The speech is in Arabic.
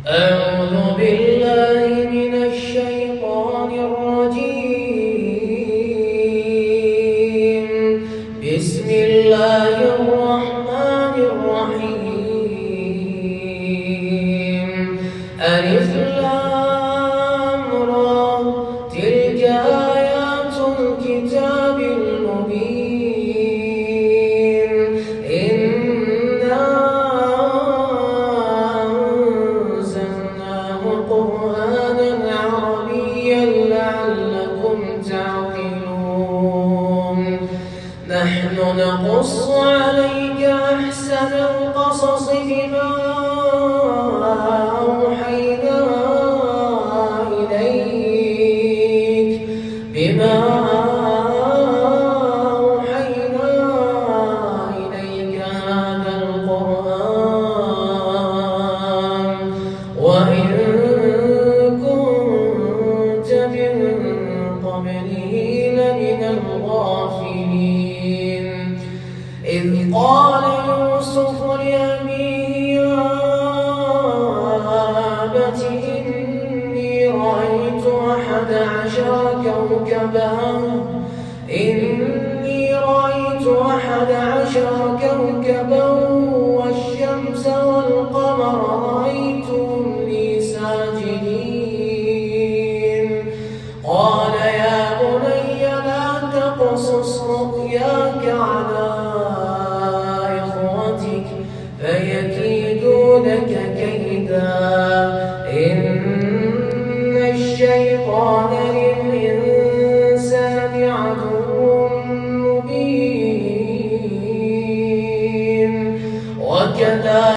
أعوذ بالله من الشيطان الرجيم. بسم الله الرحمن الرحيم. ألف لام را تلك آيات الكتاب المبين. إنا أنزلناه قرآنا عربيا لعلكم تعقلون. نحن نقص عليك أحسن القصص بما أوحينا إليك هذا القرآن وإن كنت من قبله لمن الغافلين. إذ قال يوسف لأبيه يا أبت إني رأيت 11 كوكبا والشمس والقمر رأيتهم لي ساجدين. قال يا بني لا تقصص رؤياك على إخوتك فيكيدوا لك كيدا إن الشيطان